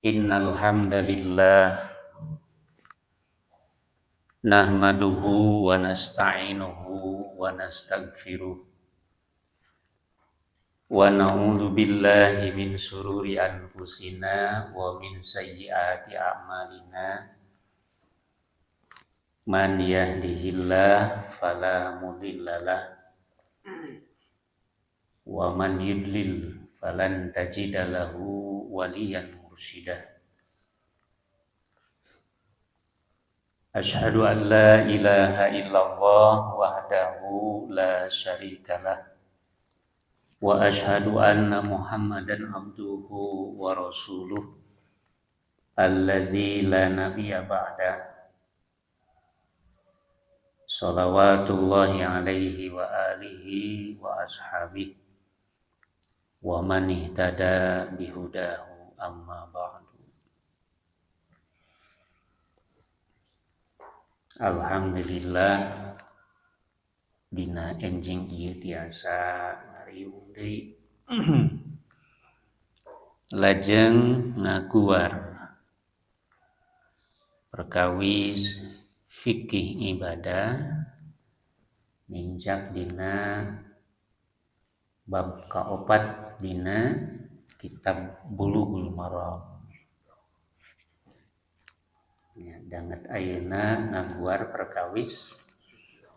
Innal hamdalillah nahmaduhu wa nasta'inuhu wa nastaghfiruh wa na'udzu billahi min shururi anfusina wa min sayyiati a'malina man yahdihillah fala mudhillalah wa man yudlil falan tajida lahu waliyan mursyida. Asyhadu an la ilaha illallah wahdahu la syarikalah wa asyhadu anna Muhammadan abduhu wa rasuluh alladzi la nabiyya ba'da. Shalawatullahi alaihi wa alihi wa ashabihi wa man ihtada bihudahu amma ba'du. Alhamdulillah dina enjing ieu tiasa ngariung deui lajeng ngaguar perkawis fikih ibadah ninjak dina bab kaopat dina kitab Bulughul Maram. Ya, danget ayeuna ngaguar perkawis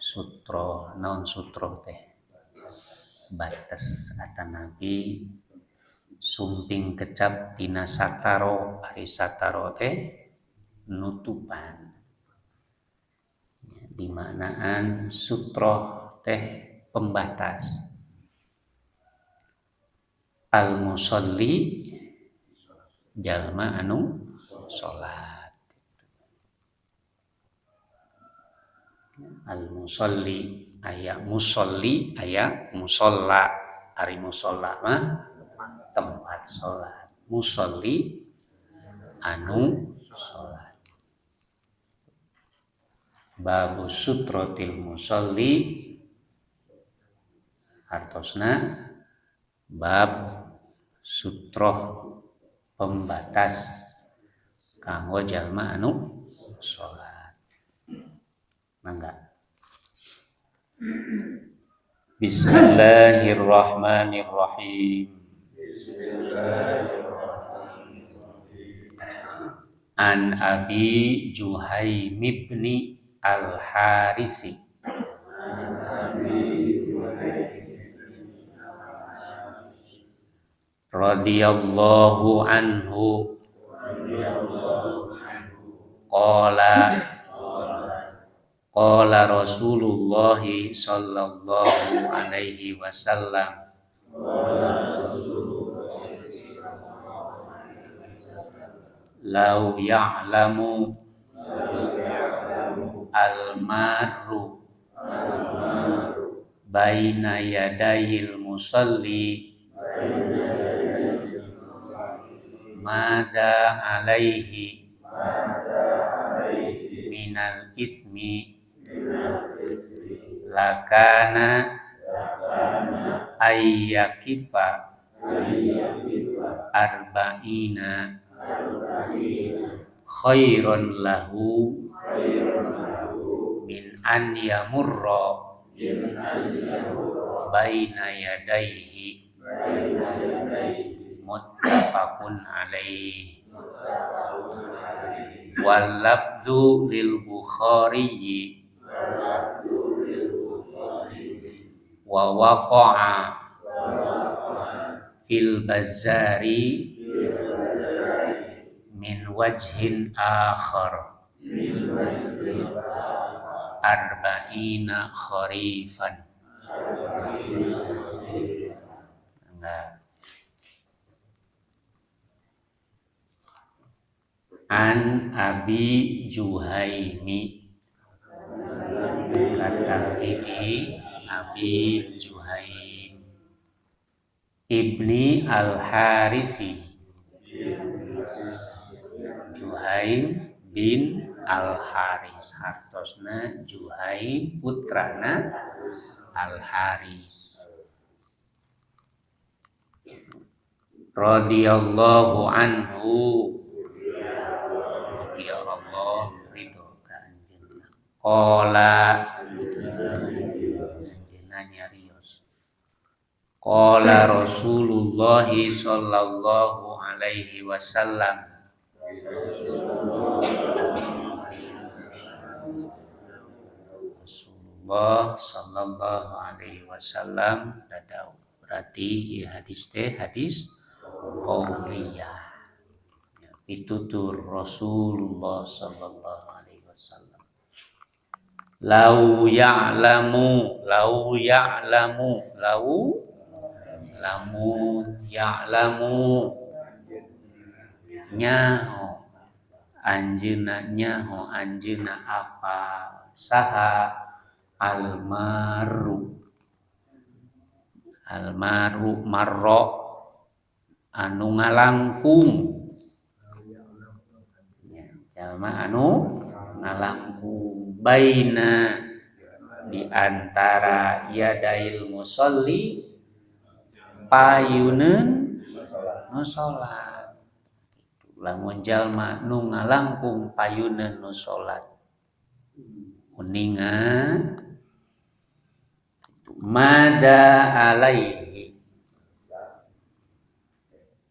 sutro, naon sutro teh? Bates atanapi sumping kecap tina sataro, ari sataro teh nutupan. Ya, dimanaan sutro teh pembatas. Al-musolli jalma anu salat. Al-musolli aya musolli aya musolla. Ari musolla mah tempat salat. Musolli anu salat. Babu sutrotil musolli hartosna bab sutroh pembatas kanggo jalma anu salat. Mangga. Bismillahirrahmanirrahim. An Abi Juhaim ibni Al-Harisi radhiyallahu anhu qala Rasulullah sallallahu alaihi wasallam lau ya'lamu al-marru baina yadayil musalli mada alaihi minal ismi lakana ayyakifa arba'ina khairun lahu min an yamurra baina yadayhi muttafaqun alaihi wal lafdhu lil Bukhari wa waqa'a fil Bazzari min wajhin akhar arba'ina kharifan. An Abi Juhaimi kata ini Abi Juhaim ibni Al-Harisi, Juhaim bin Al-Haris, hartosna Juhaim putrana Al-Haris radhiyallahu anhu ridho ka anjeunna. Qala anjeunna nyarios. Qala Rasulullah sallallahu alaihi wasallam. Rasulullah sallallahu alaihi wasallam dadau. Berarti ya hadis teh hadis qauliyah. Ya, pitutur Rasulullah sallallahu alaihi wasallam. Lau ya'lamu lamun ya'lamu nyaho anjeunna apa saha almaru marro anu ngalangkung jalma anu ngalangkung baina di antara yadail musolli payuneun nu salat. Lamun jalma nu ngalangkung payuneun nu salat uningan mada alaihi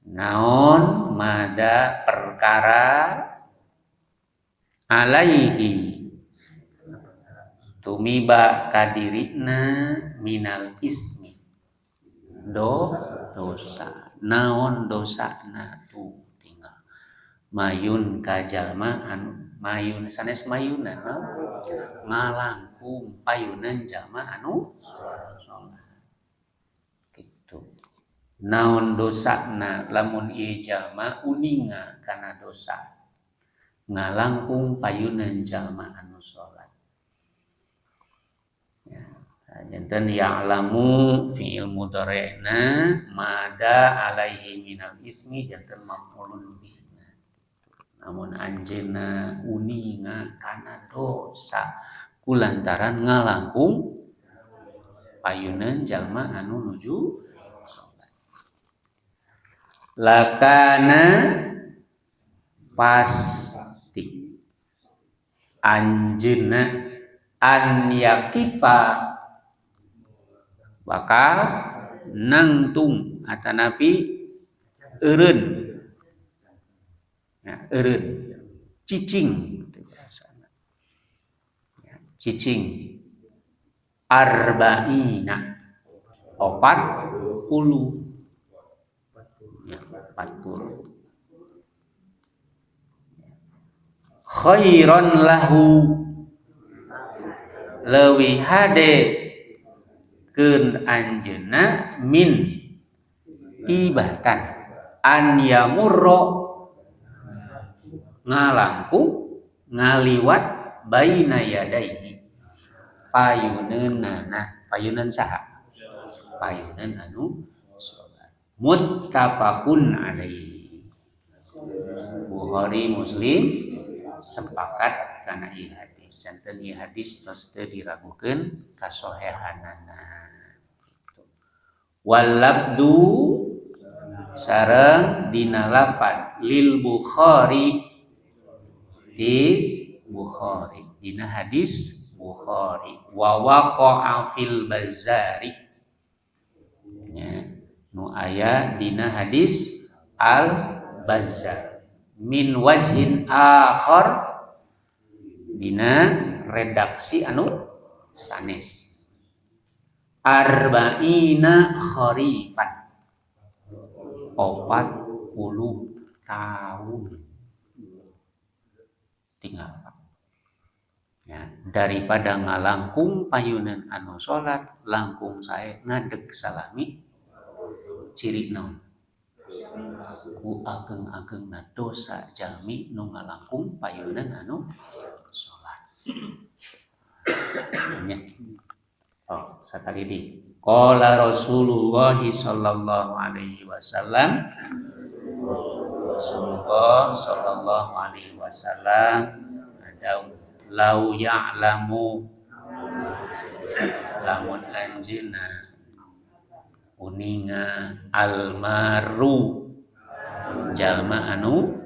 naon mada perkara alaihi tumiba kadirina minal ismi dosa naon dosana tuh tinggal mayun ka jalma anu mayun sanes mayunan ngalangkung payunan jalma anu gitu. Naon dosana lamun ieu jalma uninga kana dosa ngalangkung payunan jalma anu salat. Ya, janten ya'lamu fi'il mudhari'na mada alaihi minal ismi janten maf'ulun bih. Namun anjeunna uninga kana dosa kulantaran ngalangkung payuneun jalma anu nuju salat. Lakana pasti anjeunna an yaqifa bakal nangtung atanapi eureun ya eureun cicing ya, cicing arba'ina 40 ya 40 khairan lahu leuwih hade keun anjeunna min tibatan an yamurro ngalangkung ngaliwat baina yadaihi payuneun saha payuneun anu salat. Muttafaqun alaihi Bukhari Muslim sepakat kana ieu hadis janten ieu hadis tos teu diragukeun kasohehanana wal labdu sareng dina lafaz lil Bukhari di Bukhari dina hadis Bukhari wa waqa'a fil Bazzari ya nu aya dina hadis al Bazzar min wajhin akhar dina redaksi anu sanes arba'ina kharifan 40 tahun tinggal ya, daripada ngalangkung payuneun anu salat langkung sae ngadeg salami ciri naon ku ageng-agengna dosa jalmi nu ngalangkung payuneun anu salat nya sakali di qala Rasulullah sallallahu alaihi wasallam Rasulullah sallallahu alaihi wasallam lau ya'lamu lamun anjeunna uninga almaru jalma anu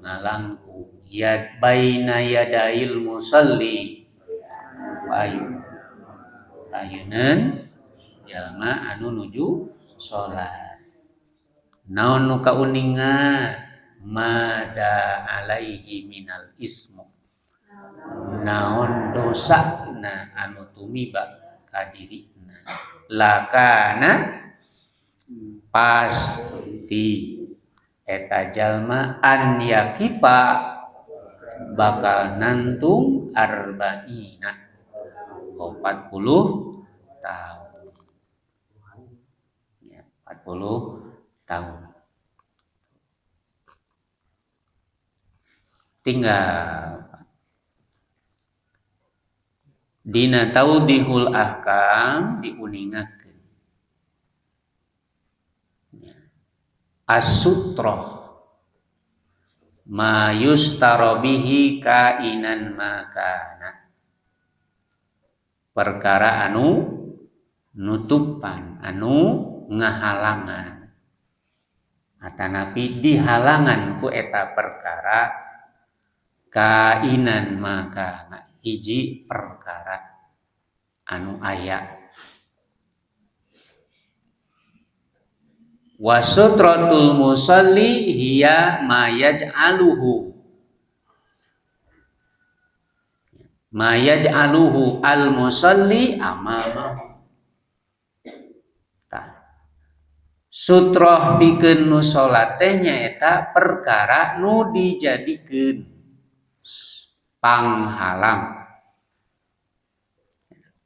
ngalangkung ya baina yadail musalli payuneun jalma anu nuju salat. Naon nu kauningan mada alaihi minal ismu. Naon dosa na anu tumiba ka dirina. Lakana pasti eta jalma an yakifa bakal nantung arba'ina 40 tahun. Ya, 40 tahun. Tinggal dina taudihul ahkam diuningakeun. As-sutroh ma yustaro bihi kainan makana. Perkara anu nutupan, anu ngahalangan. Atanapi dihalangan ku eta perkara kainan makana hiji perkara anu aya. Wasutratul musalli hiya ma yaj'aluhu al-musalli amamahu. Sutroh pikeun nu salat teh nyaeta perkara nu dijadikeun panghalang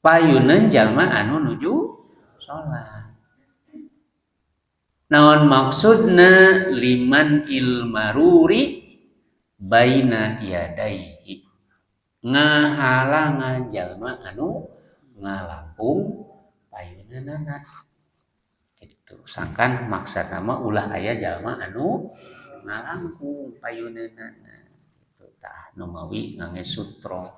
payuneun jalma anu nuju salat. Naon maksudna liman ilmaruri baina yadaihi. Ngahalangan jalma anu ngalangkung payuneunana. Gitu. Sangkan maksud nama ulah aya jalma anu ngalangkung payuneunana. Gitu tah nu mawi ngangge sutra.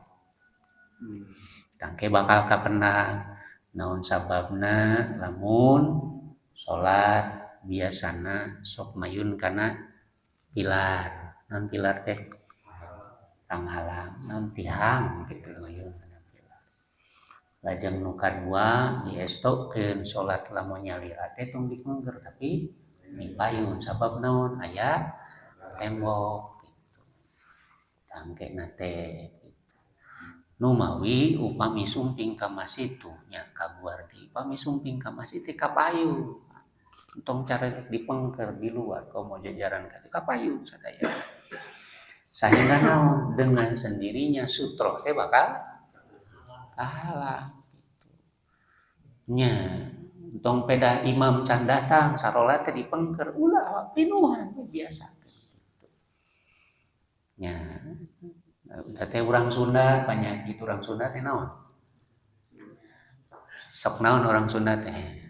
Tangke bakal kapenang naon sababna lamun salat biasana sok mayun kana pilar. Non pilar teh panghalang, non tihang gitu mayun kana pilar. Lajeng nu kadua diestokeun salat lamun nyalira teh tong dipengker tapi dipayun sabab naon aya tembok gitu. Tangkena teh nu mawi upami sumping ka masjid tuh nya kaguardi upami sumping ka masjid teh kapayun. Entong cara dipengker di luar kau mau jajaran kapayun sadaya. Sehingga naon dengan sendirinya sutroh teh bakal kahalang gitu. Nya entong peda imam can datang sarolat teh dipengker ulah pinuhan biasa gitu. Nya teh urang Sunda panyakit urang Sunda teh naon? Sok naon orang Sunda teh?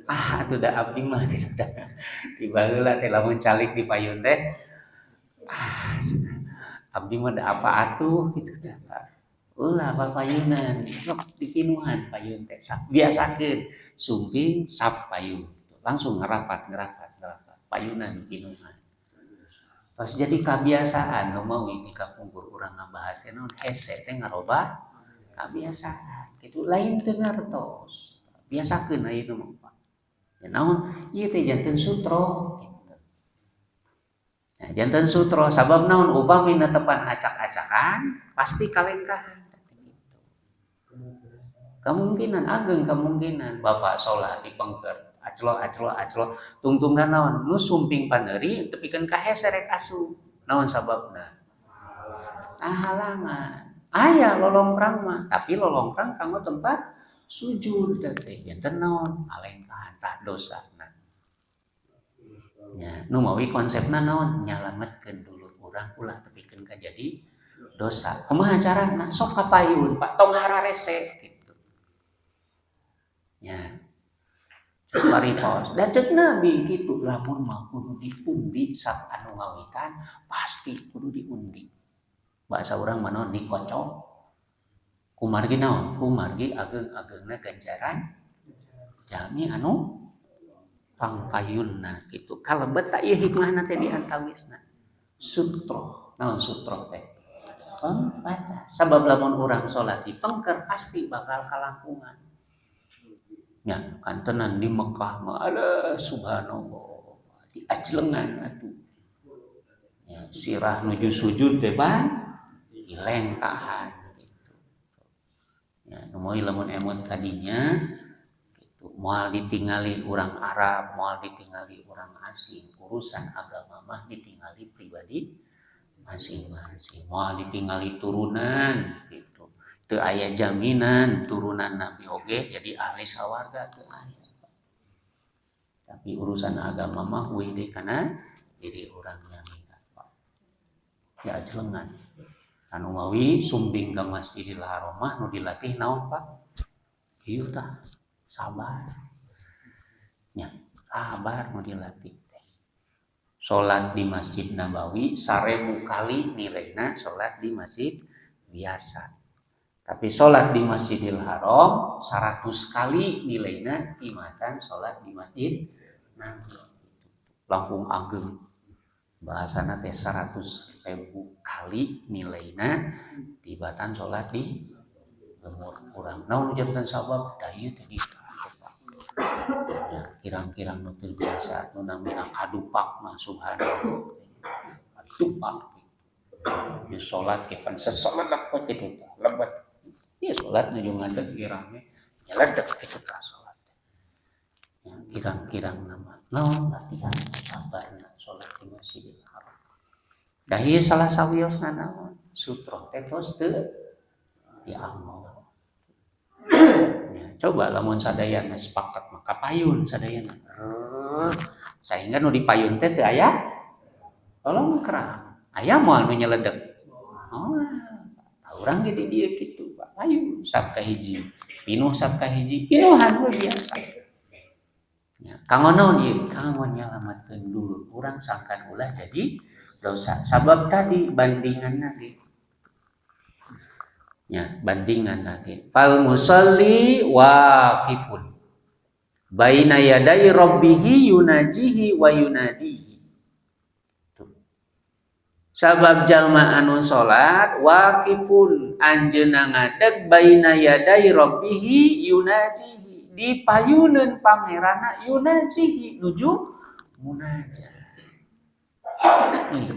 Atuh da abdi mah gitu dah. Tiba heula teh lamun calik di payun teh. Abdi mah da apa atuh gitu dah. Ulah papayunan, sok dikinuhan payun teh. Biasakeun sumping sap payun. Langsung ngerapat. Payunan kinuhan. Pas jadi kebiasaan nu mawi di kapungkur urang ngabahas teh naon hese teh ngarobah kebiasaan. Kitu lain teu ngartos. Biasakeun ayeuna mah. Ya naon ieu teh janten sutro gitu. Nah, janten sutro sabab naon upami netepan acak-acakan pasti kalengkahan gitu. Kemungkinan bapak salat dipengker aclo tungtungna naon nu sumping paneuri tepikeun ka hese rek asu. Naon sababna? Halangan. Aya lolongkrang mah, tapi lolongkrang kanggo tempat sujud teh janten naon alengkahan tah dosana. Ya, nu mawi konsepna naon nyalametkeun dulur urang ulah tepikeun ka jadi dosa. Kumaha carana? Sok kapayun, Pak, tong hararese gitu. Ya. Paripos. Da ceuk Nabi kitu lamun mah kudu diundi sak anu ngawitan pasti kudu diundi. Bahasa urang mah naon dikocok. Kumargi naon? Kumargi ageung-ageungna ganjaran jalmi anu pangpayunna gitu. Kalebet ta ieu hikmahna teh di antawisna. Sutroh. naon sutra teh pengkata sabab lamun urang salat di pengker pasti bakal kalampungan nya kan tenan di Mekah mah ada subhanallah di ajlengan atuh ya sirah nuju sujud teh ban dilengkahan gitu ya nu lamun emot kadinya gitu moal ditingali urang Arab moal ditingali urang asing urusan agama mah ditingali pribadi masing-masing moal ditingali turunan gitu teu aya jaminan turunan Nabi oge jadi ahli sawarga teu aya tapi urusan agama mah wede kana diri urangnya ya ajlengan anu mawi sumbing ka Masjidil Haram mah nu dilatih naon Pak ieu tah sabar nya sabar nu dilatih salat di Masjid Nabawi 1000 kali nilainya salat di masjid biasa tapi salat di Masjidil Haram 100 kali nilainya timatan salat di Masjid Nabawi langkung ageng bahasana teh 100.000 kali nilainya tibatan salat di umur kurang naon jantan sabab da ieu teh ya kirang-kirang nu teu biasa nu namina kadupak mah subhanallah kadupak di salat ke pan sesalat kok kitu lebat ieu salat nu ngadeg kirangnya nyeledeg kitu ka salat ya kirang-kirang nama naon latihan sabarna salat di Masjidil Haram da ieu salah sawiosna naon sutra teh tos teu diamal coba lamun sadayana sepakat maka payun sadayana sehingga nu dipayun teh teu aya tolong kerang aya moal nu nyeledeg oh urang ge di dieu kitu Pak payun sabka hiji pinuh sabka hiji pinuhan we biasa nya kanggo naon ieu kanggo nyalametkeun dulu urang sangkan ulah jadi dosa sabab tadi bandingan tadi ya bandingan nanti fal musalli waqifun baina yaday rabbih yunajihi wa yunadihi sabab jalma anu salat waqifun anjeunna ngadeg baina yaday rabbih yunajihi di payuneun pangeranna yunajihi nuju munajat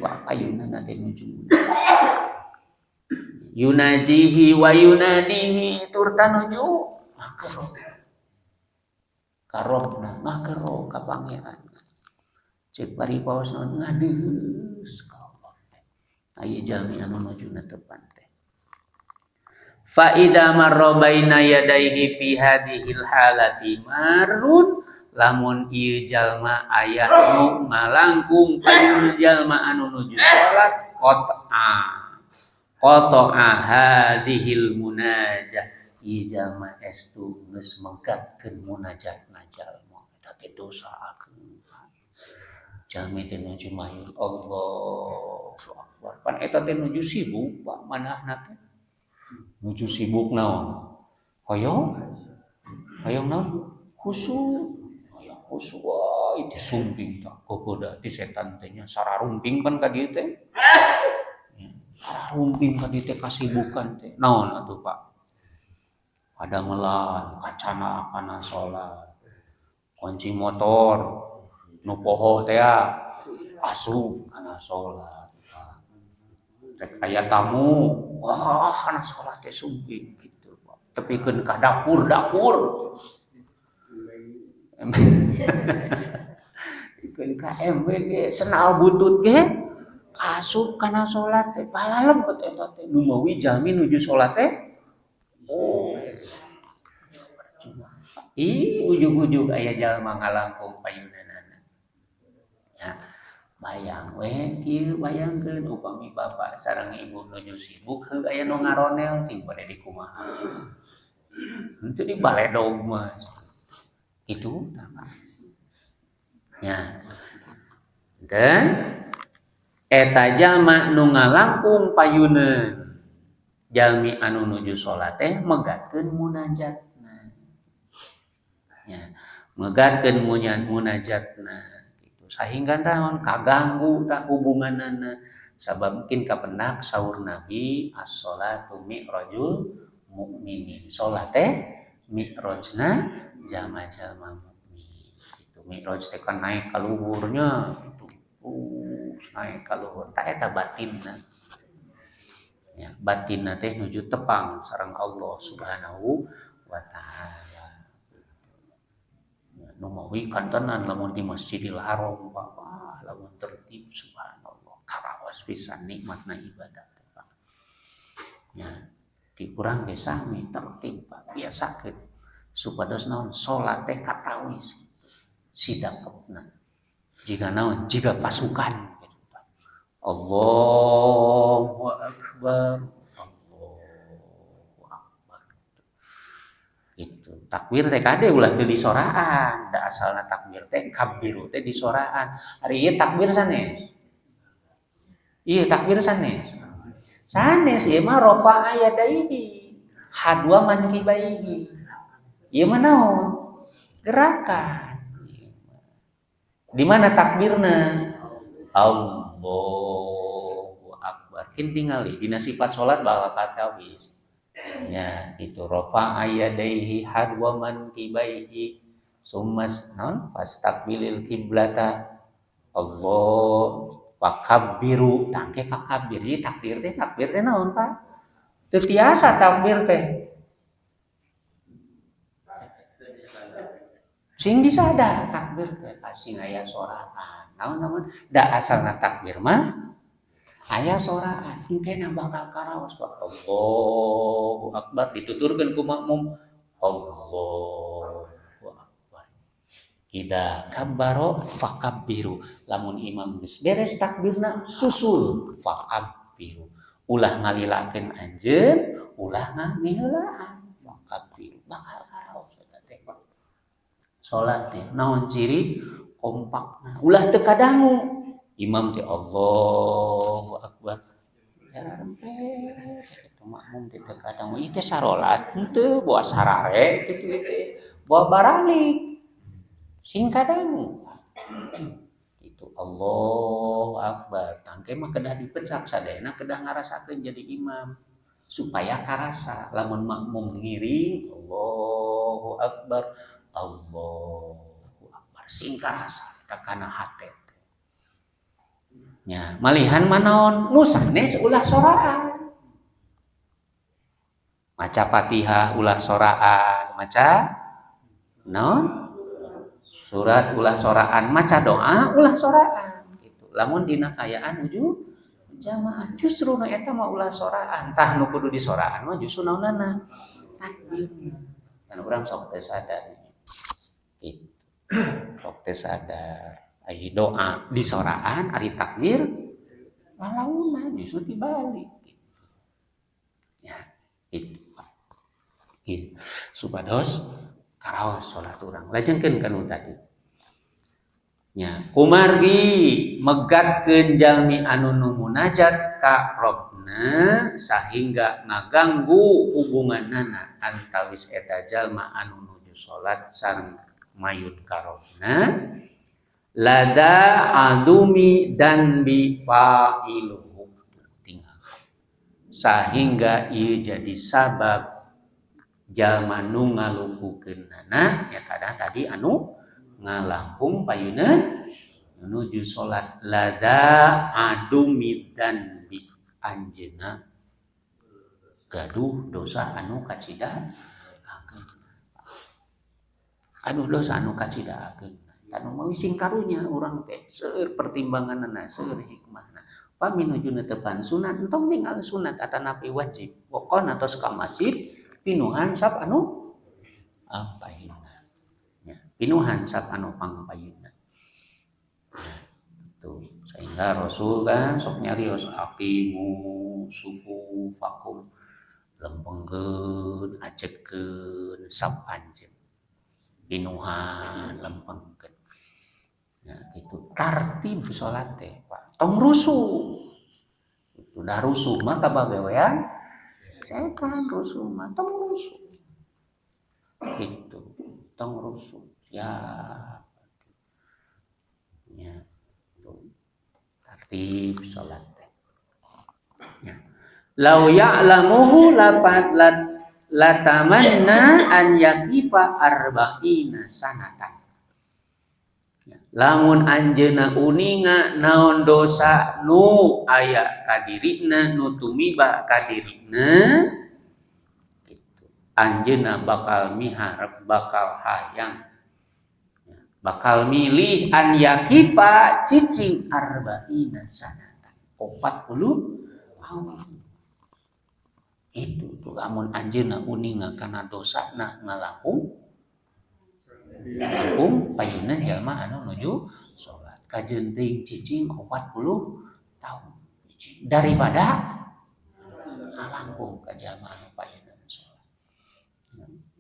Pak payuneun teh nuju yunajihi wa yunadihi turta nuju makero karobna makero ka pangeran cek bari paos naon ngadeus ka Allah aya jalmi anu nujuna tepan teh fa idza marra baina yadayhi fi hadhil halati marun lamun ieu jalma aya nu ngalangkung payun jalma anu nuju salat qata'a hadhil munajah ieu jalma estu geus menggatkeun munajatna jalma eta teh dosa ageung jalmi teh nuju mayun Allahu akbar pan eta teh nuju sibuk Pak manahna teh nuju sibuk naon hoyong naon khusyuk khusyuk wae teh sumping tak gogoda ti setan teh nya sararumping pan ka dieu teh rumping ka dieu teh kasibukan teh naon atuh Pak pada melan kacana kana salat kunci motor nu poho teh asup kana salat rek aya tamu wah kana salat teh sumping kitu Pak tepikeun ka dapur ikeun ka MWG senal butut ge asup kana salat teh palalebet eta teh nu meuli jalmi nuju salat teh ujug-ujug aya jalma ngalangkung payunanana ya bayang we kieu bayangkeun upami bapak sareng ibu nuju sibuk heuh aya nu ngaronel cing bade di kumaha henteu di baledog mah itu ya dan eta jalma nu ngalangkung payuneun jalmi anu nuju salat teh megatkeun munajatna ya megatkeun munajatna gitu sehingga naon kaganggu tak hubunganana Sabab mungkin kapendak saur Nabi as-sholatu mi'rajul mukminin. Salat teh mi'rajna jalma-jalma mukmin. Itu mi'raj teh kan naik ka luhurnya itu. Naik ka luhur ta eta batinna. Ya, batinna teh nuju tepang sareng Allah Subhanahu wa taala. Nu mawikan tenan lamun di Masjidil Haram Bapak, lamun tertib subhanallah. Karaos pisan nikmatna ibadah teh Pak. Ya, di urang ge sami tertib Pak, biasakeun supados naon salat teh katawis sidakepna. Jiga naon? Jiga pasukan gitu Pak. Allahu Akbar. Allahu Akbar. Itu takbir teh kade ulah teu disoraan, da asalna takbir teh kabiru teh disoraan. Ari ieu takbir sanes. Ieu takbir sanes. Sanes ieu mah rafa'a yadaihi. Hadwa mankibaihi. Ieu mah naon? Gerakan. Di mana takbirna? Allahu Akbar. Kin tingali dina sifat salat bakal katawis. Ya, itu rafa'a yadaihi hadwa mankibaihi. Summas non fastaqbilil kiblata. Allah fakabbiru tangke fakabbir. Ieu takbir teh naon Pak? Teu tiasa takbir teh. Sing disada takbir teh pasti aya soraan. Naon da asalna takbir mah aya soraan. Engke bakal karaos Pak. Allahu Akbar dituturkeun ku makmum. Allahu Akbar. Ida kabbaro fakabbiru. Lamun imam geus beres takbirna susul fakabbiru. Ulah ngalilakeun anjeun, ulah ngamiheulaan. Fakabbiru bakal karaos eta teh Pak. Salat teh naon ciri kompakna. Ulah teu kadangu. Imam teh Allahu Akbar. Jarempet eta makmum teh teu kadangu. Ieu teh sarolat henteu boa sarare kitu teh. Boa baralik. Sing kadangu. Itu Allahu Akbar. Tangke mah kedah dipecak sadayana kedah ngarasakeun jadi imam. Supaya karasa lamun makmum ngiring Allahu Akbar. Allahu Akbar sing karasa eta kana hate. Ya, malihan manaon nu sanes ulah soraan. Maca Fatihah ulah soraan, maca naon? Surat ulah soraan, maca doa ulah soraan gitu. Lamun dina kayaan nuju jamaah justru nu eta mah ulah soraan. Tah nu kudu disoraan mah justru naonnana? Takbirna. Kan urang sok teu sadar. Gitu. Sok teh sadar aya doa di soraan ari takbir lalauna justru dibalik gitu. Ya itu gitu. Supados karaos salat urang lajengkeun kanu tadi nya kumargi megatkeun jalmi anu nu munajat ka Rabbna sahingga ngaganggu hubunganana antawis eta jalma anu nuju salat sareng mayut karobna lada adumi dan bi fa'iluhu tinggal sehingga ieu jadi sabab jalma nu ngalungkukeunana ya kada tadi anu ngalangkung payuna nuju salat lada adumi dan bi anjeunna gaduh dosa anu kacida dosa anu kacidaakeun anu mawi sing karunya urang teh seueur pertimbanganna seueur hikmahna paminujuna tepan sunat entong ningali sunat atanapi wajib pokona tos ka masjid pinuhan sab anu ampayuna ya pinuhan sab anu pangpayuna itu sehingga Rasul kan sok nyarios aqimu sufufakum lempengkeun ajekeun sab anjeun pinuhan lempengkeun. Ya, itu tartib salat teh, Pak. Tong rusuh. Itu dah rusuh mah kabagawean setan rusuh mah tong rusuh. Gitu. Tong rusuh. Ya. Ya. Itu tartib salat teh. lau ya'lamuhu latamanna an yakifa arba'ina sanatan. Lamun anjeuna uninga naon dosa nu aya kadirina nu tumiba kadirina, anjeuna bakal miharep, bakal hayang, bakal milih an yakifa cicing arba'ina sanatan 40 tahun. Itu tuh lamun anjeuna uninga kana dosana ngalangkung payuna jalma anu nuju salat kajenting cicing 40 tahun daripada ngalangkung ka jalma anu payuna salat.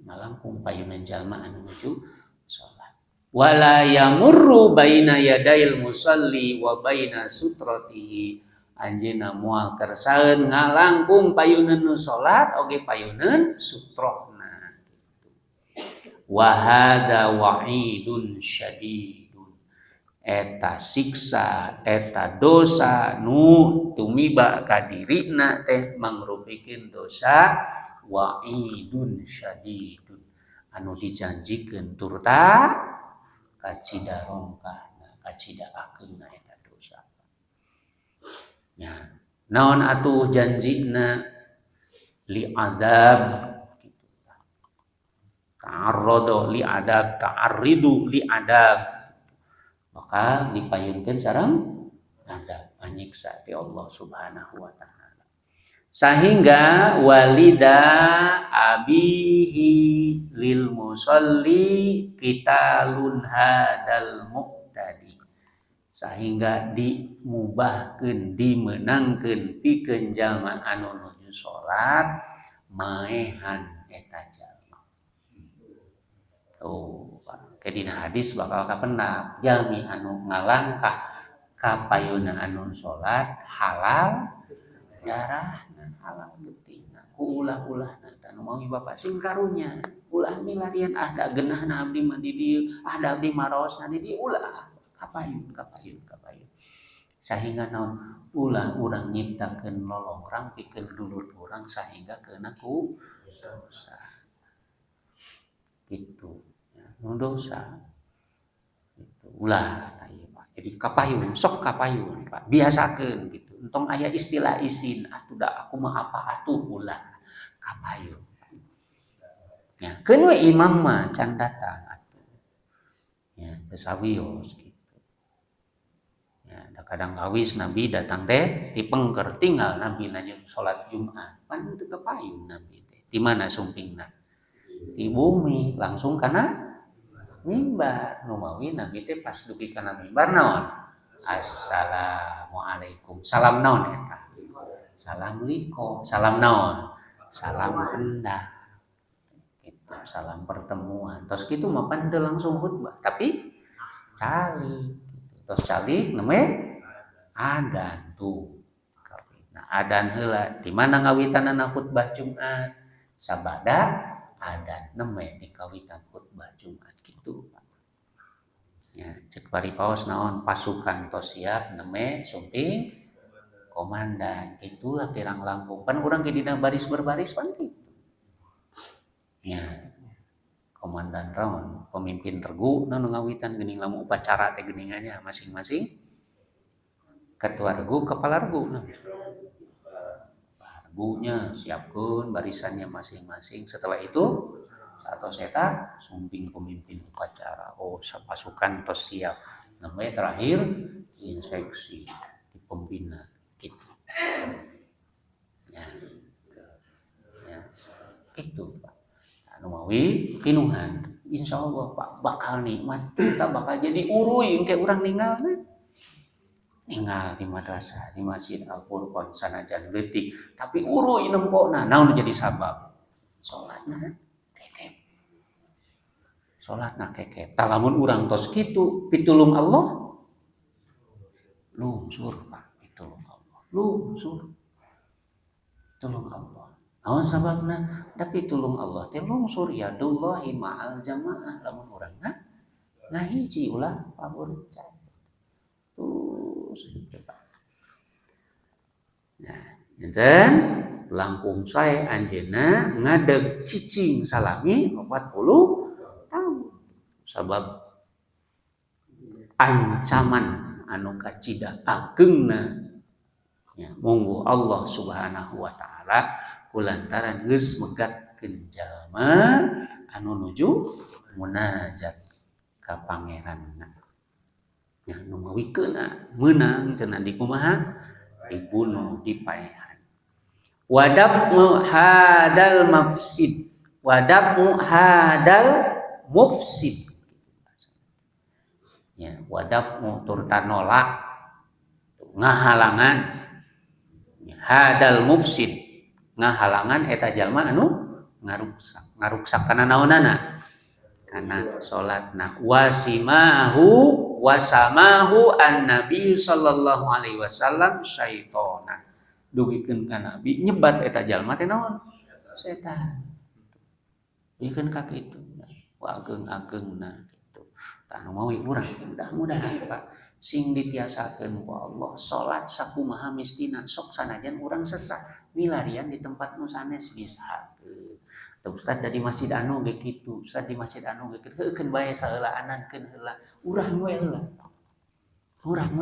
Ngalangkung payuna jalma anu nuju salat. Wala yamurru baina yadail musalli wa baina sutratihi, anjeuna moal kersaeun ngalangkung payuneun nu salat oge payuneun sutrohna. Wa hadza wa'idun syadidun, eta siksa eta dosa nu tumiba ka dirina teh mangrupikeun dosa wa'idun syadidun anu dijanjikeun turta kacidarongkana kacidaakeunna eta dosa. Ya, naon atuh janjina li adab ta'arrada li adab ta'arridu li adab, maka dipayunkeun sareng adab anyiksa ti Allah Subhanahu wa taala. Sahingga walida abihi lil musalli qitalun hadal muqtadi, sehingga dimubahkeun dimenangkeun pikeun jalma anu nuju salat maehan eta jalma. Tuh, ke dina hadis bakal kapendap jalmi anu ngalangkah ka payuna anu salat halal darahna, halal geutingna ku ulah-ulahna anu mawi Bapak sing karunya ulah milarian ada geunahna abdi mah di dieu, ada abdi maraosna di dieu ulah kapayun sehingga naon ulah urang nyiptakeun lolongrang pikeun dulur urang sehingga keuna ku dosa gitu ya, nu dosa gitu ulah aya Pak. Jadi kapayun sok kapayun Pak, biasakeun gitu. Entong aya istilah isin atuh da aku mah apa atuh ulah kapayun. Ya, keun we imam mah can datang atuh. Ya, geus sawios gitu. Ya, kadang kawis Nabi datang teh dipengker tinggal Nabi nanya salat Jumat. Pan teu kapayun Nabi teh. Di mana sumpingna? Di bumi, langsung kana mimbar. Nu mawi Nabi teh pas dugi kana mimbar naon? Assalamualaikum. Salam naon eta? Salam liko. Salam naon? Salam hendak. Itu salam pertemuan. Terus kitu mah pan teu langsung khutbah, tapi calik. Terus calik namanya adan tuh. Nah, adan heula di mana ngawitanana khutbah Jumat? Sabada adan neme di kawitan khutbah Jumat gitu. Ya, cek paripaos naon pasukan tos siap neme sumping komandan. Itulah pirang langkung. Pan urang ge dina baris berbaris pan kitu. Ya. Komandan raon, pemimpin regu nu ngawitan geuning lamun upacara teh geuningannya masing-masing ketua regu, kepala regu. Nah, regunya siapkeun barisannya masing-masing. Setelah itu satos eta sumping pemimpin upacara. Oh, pasukan tos siap. Namanya terakhir inspeksi di pembina gitu. Ya. Ya. Gitu, Pak. Anu mawi pinuhan. Insyaallah Pak bakal nikmat, kita bakal jadi uruy engke urang ninggalna. Ninggal di madrasah, di Masjid Al-Furqan sanajan leutik, tapi uruy nempona naon jadi sabab? Salatna kekep. Salatna kekep. Tah lamun urang tos kitu pitulung Allah lungsur Pak, pitulung Allah. Lungsur. Tulung Allah. Naon sababna? Tapi tulung Allah teh lungsur yadullahi ma'al jamaah lamun urangna ngahiji ulah paburcan. Terus gitu Pak. Nah, dan langkung sae anjeunna ngadeg cicing salami 40 tahun sabab ancaman anu kacida ageungna nya munggu Allah Subhanahu wa taala kulantaran geus megatkeun jalma anu nuju munajat ka pangeranna nya nu mawikeunna meunang teu di kumaha dibunuh dipaehan wadaf'u hadal mufsid wadaf'u hadal mufsid ya wadaf'u turta nolak ngahalangan hadal mufsid ngahalangan eta jalma anu ngaruksak kana naonana kana salatna wasamahu an-nabi sallallahu alaihi wasallam syaitonan dugikeun ka nabi nyebat eta jalma teh naon setan dugikeun ka kitu wa ageung-ageungna kitu anu mawi urang mudah-mudahan Pak sing ditiasakeun ku Allah salat sakumaha mistina sok sanajan urang sesat milarian di tempat nu sanes bisa Ustaz dari masjid anu ge kitu Ustaz di masjid anu ge kitu heukeun bae saheula anankeun heula urang we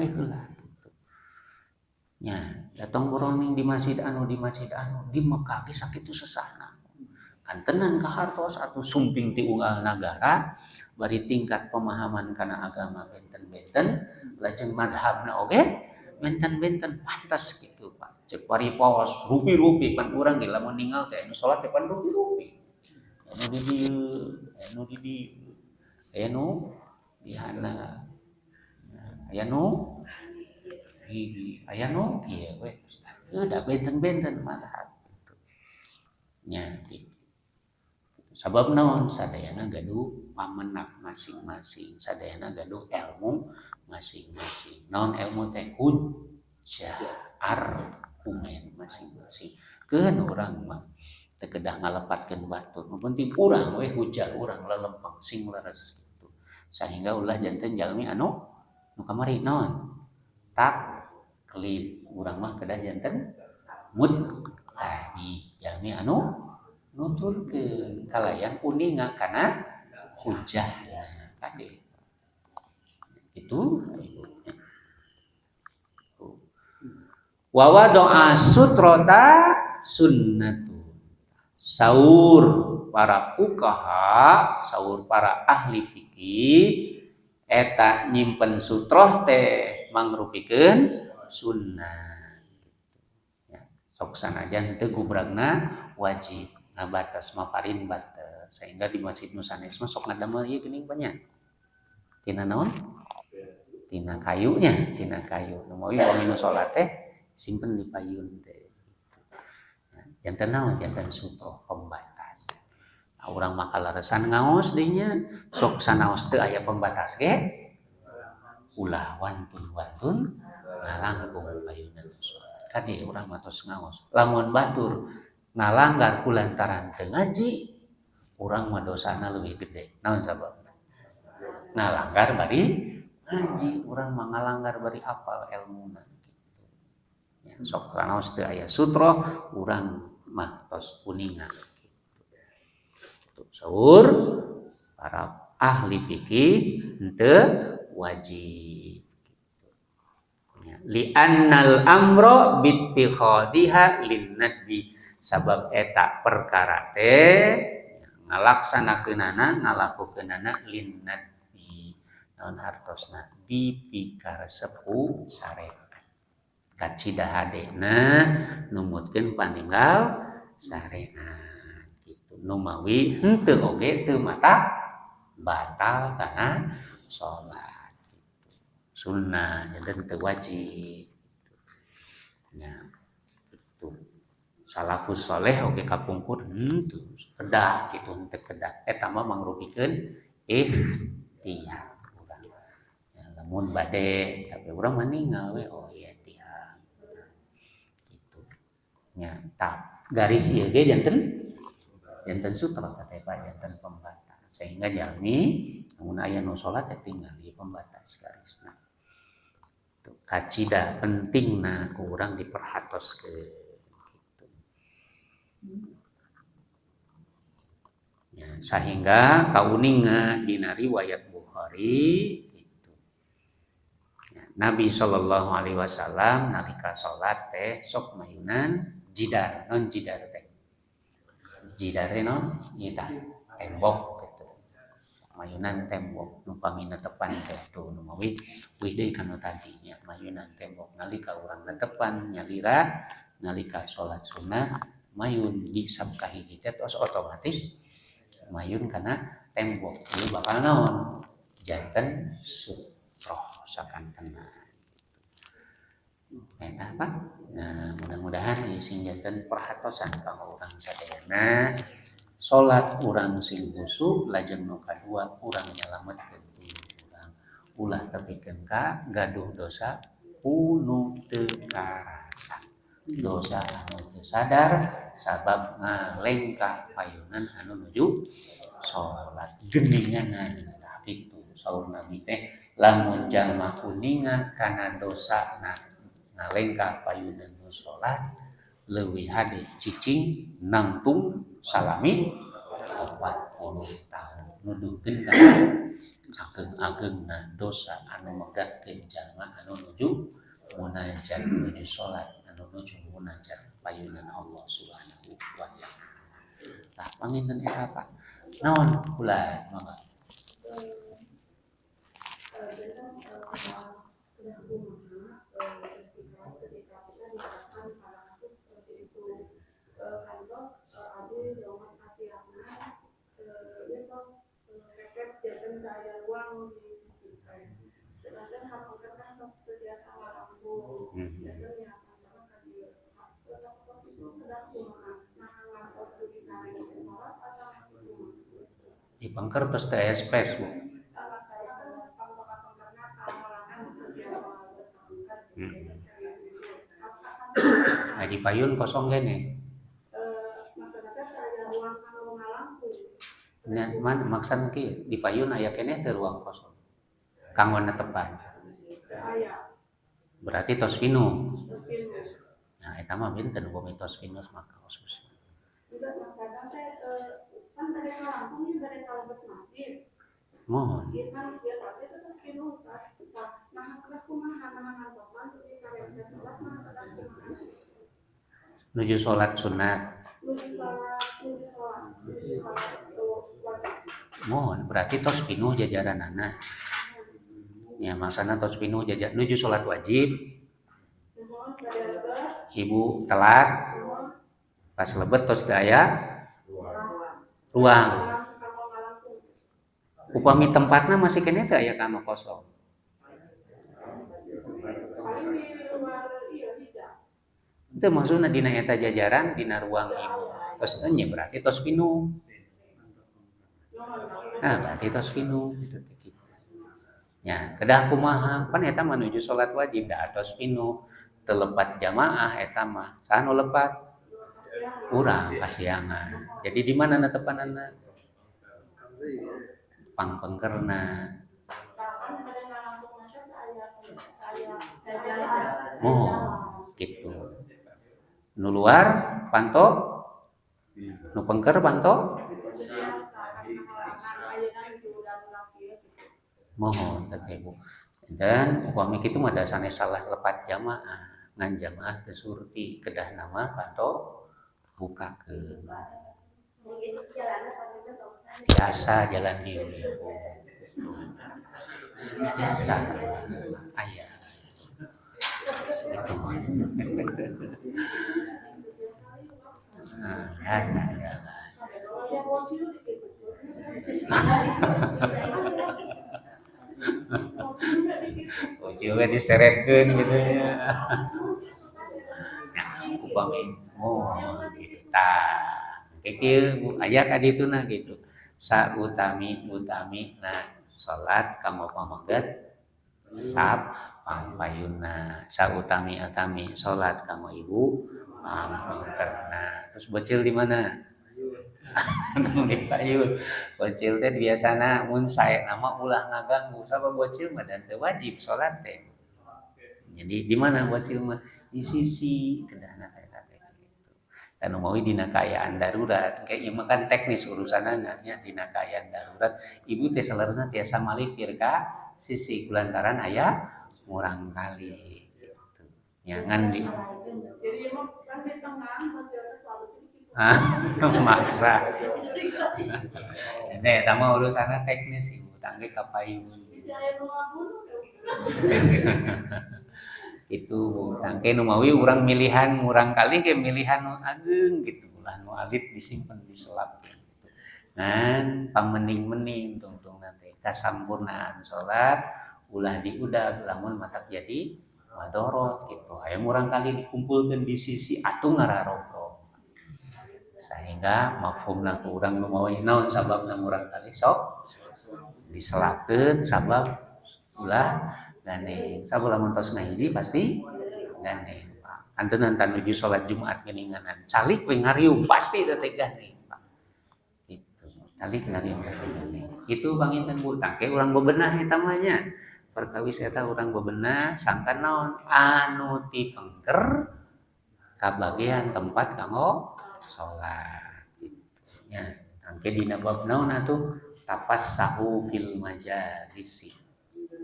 heula nya datang borong di masjid anu di Mekah ge sakitu sesahna kantenan ka hartos atuh sumping ti unggal nagara bari tingkat pemahaman kana agama benten-benten lajeng madhabna oge benten-benten pantas kitu Pak cek paripos rupi-rupi pan urang ge lamun ninggal teh anu salat teh pan rupi-rupi anu di dieu anu dihana aya nu kieu we da benten-benten madhab kitu nya sabab naon sadayana gaduh pamenak masing-masing sadayana gaduh ilmu masing-masing naon ilmu teh hujjah argumen masing-masing keun urang mah teu kedah ngalepatkeun batur nu penting urang we hujjah urang lelempeng sing leres kitu sehingga ulah janten jalmi anu nu kamari naon taklid urang mah kedah janten mujtahid jalmi anu nuturkeun kalayan uninga kana hujjahna kade itu wa doa sutrota sunnatu saur para fuqaha saur para ahli fikih eta nyimpen sutroh teh mangrupikeun sunnah ya sok sanajan teu gubragna wajib ngabatas maparin batas sehingga di masjid nusanes mah sok ngadamel ieu geuning banyak tina naon tina kayu nu mawi paminu salat teh simpen di payun teh janten naon janten sutroh pembatas urang mah kalaresan ngaos deui nya sok sanaos teu aya pembatas ge ulah wantun ngalangkung payunna kade urang mah tos ngaos lamun batur ngalanggar kulantaran teu ngaji urang mah dosana leuwih gede naon sababna ngalanggar bari ngaji urang mah ngalanggar bari apal ilmuna kitu ya sok kanaos teu aya sutroh urang mah tos kuningan kitu saur para ahli fikih henteu wajib li annal amro bittikhadiha lin nadbi sabab eta perkara teh ngalaksanakeunana ngalakukeunana lin nadbi naon hartosna dipikaresep ku syariat kacida hadena numutkeun paninggal syariat kitu nu mawi henteu oge teu mata batal kana salat sunnah janten teu wajib nya kitu salafus saleh oge kapungkur henteu kedah kitu henteu kedah eta mah mangrupikeun ihtiyar urang ya lamun bade tapi urang meninggal we oh ieu ihtiyar kitu nya tah garis ieu ge janten sutra teh Pak janten pembatas sehingga jalmi mun aya nu salat teh tinggal ieu pembatas garisna kacida pentingna urang diperhatoskeun Ya, sehingga kauninga dina riwayat Bukhari gitu. Ya, Nabi Shallallahu Alaihi Wasallam nalika salat teh sok mayunan jidar non jidar teh jidar non nyita tembok gitu mayunan tembok nu pami netepan teh tuh nu mawi wih deui kana tadi nya mayunan tembok nalika urang netepan nyalira nalika salat sunah mayun di sabka hiji teh tos otomatis mayun kana tembok ieu bakal naon janten sutroh sakantena eta apa nah mudah-mudahan ieu sing janten perhatosan kanggo urang sadayana salat urang sing khusyuk lajeng nu kadua urang nyalametkeun urang ulah tepikeun ka gaduh dosa unu teu karasa dosa anu teu sadar sabab ngalengkah payunan anu nuju salat geuninganan tah kitu saur Nabi teh lamun jalma kuningan kana dosa ngalengkah payunan nu salat leuwih hade cicing nangtung salami 40 tahun nuduhkeun kana ageng-agengna dosa anu megatkeun jalma anu nuju munajat nuju salat anu nuju munajat payunan Allah Subhanahu wa taala. Tah panginten eta apa? Naon ulah mangga. Di pangker tos teh space Bu. Nah, di payun kosong gini. Nah, man maksana ki di payun aya keneh teu ruang kosong. Kanggo netepan. Berarti tos pinu. Nah, eta mah binten bomi tos pinu maka khusus. Mohon. Nuju salat sunat. Mohon berarti tos pinuh jajaranana. Ya maksana tos pinuh jajar nuju salat wajib. Ibu telat pas lebet tos teu aya ruang. Upami tempatna masih keneh teu aya kamar kosong. Itu maksudna dina eta jajaran dina ruang ibu. Tos nya berarti tos pinuh. Nah, berarti tos pinuh gitu. Ya, kedah kumaha? Pan eta menuju salat wajib da tos pinuh. Teu lepat jamaah eta mah. Saha nu lepat? Urang kasiangan. Jadi di mana netepanana? Pangpengkerna. Oh, gitu. Nu luar panto, nu pengker panto. Mohon teh Bu. Dan upami kitu mah dasane salah lepat jamaah, ngan jamaah teu surti kedah nama panto bukakeun. Biasa jalan dieu Bu. Biasa aya. Ujungnya diseretkeun gitu ya. Nah, upami gitu tah. Kieu Bu aya ka dituna gitu. Utami salat kanggo pamaget sab payuna. Utami salat kanggo ibu pangkerna. Terus bocil di mana? Di payun. Bocil teh biasana mun sae nama ulah ngaganggu sabab bocil mah dan teu wajib salat teh. Jadi di mana bocil mah? Di sisi kedahna eta teh gitu. dan umawi dina kaayaan darurat kayaknya makan teknis urusanana nya dina kaayaan darurat ibu teh salerna tiasa malipir ka sisi kulantaran aya ngurang kali gitu. Nyangan di ah maksa. Nah, eta mah urusanna teknis ibu tangge kapayun. Itu tangke nu mawi urang milihan urang kali ge milihan nu ageung gitu ulah nu alit disimpen diselap gitu. Ngan pamening-mening tungtung nanti kasampurnaan salat ulah diudag lamun matak jadi madorot gitu. Hayang urang kali dikumpulkeun di sisi atuh ngararobrog. Sehingga mafhumna ku urang nu mawi naon sababna urang kali sok diselapkeun sabab ulah gandeng sabab lamun tos ngahiji pasti gandeng Pak anteun tan nuju salat Jumat geuninganan calik we ngariung pasti teh gandeng Pak gitu calik ngariung pasti gandeng itu panginten Bu tangke urang bebenah eta mah nya perkawis eta urang bebenah sangkan naon anu tipengker kabagian tempat kanggo salat gitu nya tangke dina bab naon atuh tapassahu fil majalisi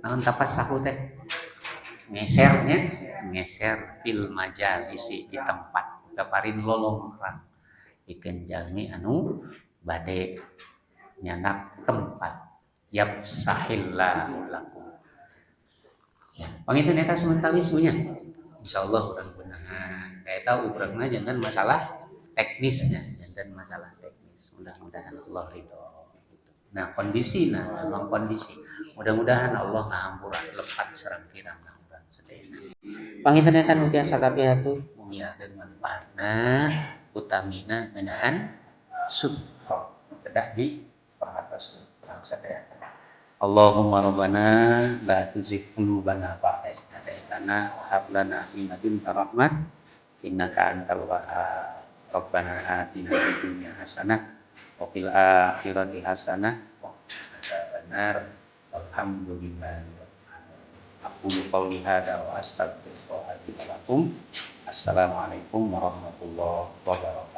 naon tapassahu teh ngesernya ngeser fil majalisi di tempat kaparin lolongkrang pikeun jalmi anu bade nyanak tempat yafsahillahu lakum ya panginten eta sementawis punya insyaallah urang beunangan eta ubragna jangan masalah teknisnya jangan masalah teknis mudah-mudahan Allah ridho. Nah kondisi memang kondisi mudah-mudahan Allah ngahampura lepat sareng kirang urang sedaya. Panginten ugi sakabiatu mugiakeun manfaatna utamina ngeunaan support kedah di pahatos urang sadaya. Allahumma rabbana la tuzigh qulubana ba'da idh hadaitana wa hab lana min ladunka rahmah innaka antal wahhab. Rabbana atina fid dunya hasanah wa fil akhirati hasanah wa qina adzabannar. Alhamdulillah. Aku qouli hadza wa astaghfirullah li wa lakum. Assalamualaikum warahmatullahi wabarakatuh.